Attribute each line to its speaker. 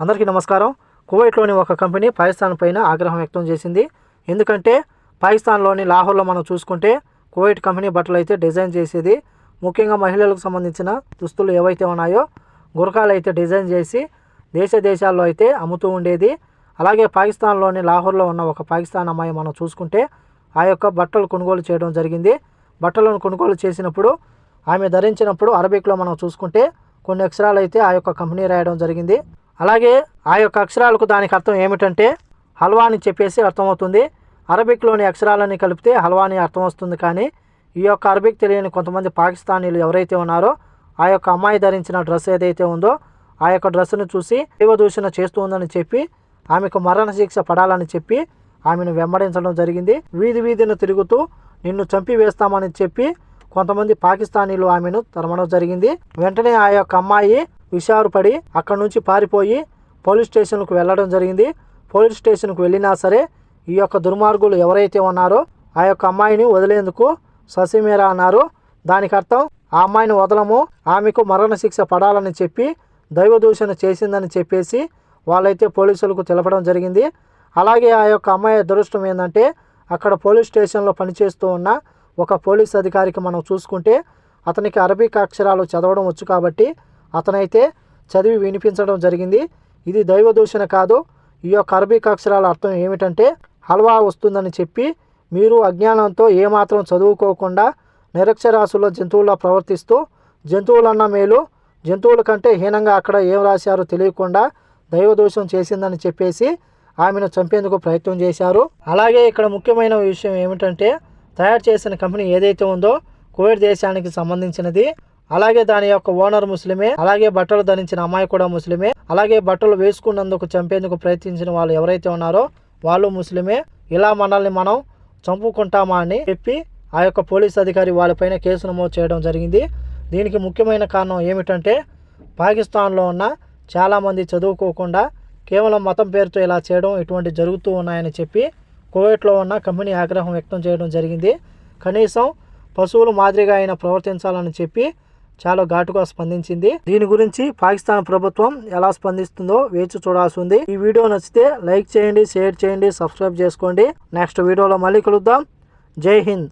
Speaker 1: అందరికీ నమస్కారం. కువైట్లోని ఒక కంపెనీ పాకిస్తాన్ పైన ఆగ్రహం వ్యక్తం చేసింది. ఎందుకంటే పాకిస్తాన్లోని లాహోర్లో మనం చూసుకుంటే కువైట్ కంపెనీ బట్టలు అయితే డిజైన్ చేసేది. ముఖ్యంగా మహిళలకు సంబంధించిన దుస్తులు ఏవైతే ఉన్నాయో గురకాలు అయితే డిజైన్ చేసి దేశాల్లో అయితే అమ్ముతూ ఉండేది. అలాగే పాకిస్తాన్లోని లాహోర్లో ఉన్న ఒక పాకిస్తాన్ అమ్మాయి మనం చూసుకుంటే ఆ యొక్క బట్టలు కొనుగోలు చేయడం జరిగింది. బట్టలను కొనుగోలు చేసినప్పుడు ఆమె ధరించినప్పుడు అరబిక్లో మనం చూసుకుంటే కొన్ని అక్షరాలు అయితే ఆ యొక్క కంపెనీ రాయడం జరిగింది. అలాగే ఆ యొక్క అక్షరాలకు దానికి అర్థం ఏమిటంటే హల్వా అని చెప్పేసి అర్థమవుతుంది. అరబిక్లోని అక్షరాలని కలిపితే హల్వా అని అర్థం వస్తుంది. కానీ ఈ యొక్క అరబిక్ తెలియని కొంతమంది పాకిస్తానీలు ఎవరైతే ఉన్నారో ఆ యొక్క అమ్మాయి ధరించిన డ్రెస్ ఏదైతే ఉందో ఆ యొక్క డ్రెస్సును చూసి దైవదూషణ చేస్తూ ఉందని చెప్పి ఆమెకు మరణ శిక్ష పడాలని చెప్పి ఆమెను వెంబడించడం జరిగింది. వీధిని తిరుగుతూ నిన్ను చంపి వేస్తామని చెప్పి కొంతమంది పాకిస్తానీలు ఆమెను తరమడం జరిగింది. వెంటనే ఆ యొక్క అమ్మాయి విషారు పడి అక్కడి నుంచి పారిపోయి పోలీస్ స్టేషన్కు వెళ్ళడం జరిగింది. పోలీస్ స్టేషన్కు వెళ్ళినా సరే ఈ యొక్క దుర్మార్గులు ఎవరైతే ఉన్నారో ఆ యొక్క అమ్మాయిని వదిలేందుకు ససిమేరా అన్నారు. దానికి అర్థం ఆ అమ్మాయిని వదలము, ఆమెకు మరణ శిక్ష పడాలని చెప్పి దైవదూషణ చేసిందని చెప్పేసి వాళ్ళైతే పోలీసులకు తెలపడం జరిగింది. అలాగే ఆ యొక్క అమ్మాయి అదృష్టం ఏంటంటే అక్కడ పోలీస్ స్టేషన్లో పనిచేస్తూ ఉన్న ఒక పోలీస్ అధికారికి మనం చూసుకుంటే అతనికి అరబిక్ అక్షరాలు చదవడం వచ్చు కాబట్టి అతనైతే చదివి వినిపించడం జరిగింది. ఇది దైవదూషణ కాదు, ఈ యొక్క అరబిక్ అక్షరాల అర్థం ఏమిటంటే హల్వా వస్తుందని చెప్పి మీరు అజ్ఞానంతో ఏమాత్రం చదువుకోకుండా నిరక్షరాస్యుల జంతువులా ప్రవర్తిస్తూ జంతువులన్న మేలు జంతువుల కంటే హీనంగా అక్కడ ఏం రాశారో తెలియకుండా దైవదోషం చేసిందని చెప్పేసి ఆమెను చంపేందుకు ప్రయత్నం చేశారు. అలాగే ఇక్కడ ముఖ్యమైన విషయం ఏమిటంటే తయారు చేసిన కంపెనీ ఏదైతే ఉందో కువైట్ దేశానికి సంబంధించినది. అలాగే దాని యొక్క ఓనర్ ముస్లిమే, అలాగే బట్టలు ధరించిన అమ్మాయి కూడా ముస్లిమే, అలాగే బట్టలు వేసుకున్నందుకు చంపేందుకు ప్రయత్నించిన వాళ్ళు ఎవరైతే ఉన్నారో వాళ్ళు ముస్లిమే. ఇలా మనల్ని మనం చంపుకుంటామా అని చెప్పి ఆ యొక్క పోలీస్ అధికారి వాళ్ళపైన కేసు నమోదు చేయడం జరిగింది. దీనికి ముఖ్యమైన కారణం ఏమిటంటే పాకిస్తాన్లో ఉన్న చాలామంది చదువుకోకుండా కేవలం మతం పేరుతో ఇలా చేయడం ఇటువంటి జరుగుతూ ఉన్నాయని చెప్పి కువైట్లో ఉన్న కంపెనీ ఆగ్రహం వ్యక్తం చేయడం జరిగింది. కనీసం పశువుల మాదిరిగా అయినా ప్రవర్తించాలని చెప్పి చాలా ఘాటుగా స్పందించింది. దీని గురించి పాకిస్తాన్ ప్రభుత్వం ఎలా స్పందిస్తుందో వేచి చూడాల్సి ఉంది. ఈ వీడియో నచ్చితే లైక్ చేయండి, షేర్ చేయండి, సబ్స్క్రైబ్ చేసుకోండి. నెక్స్ట్ వీడియోలో మళ్ళీ కలుద్దాం. జై హింద్.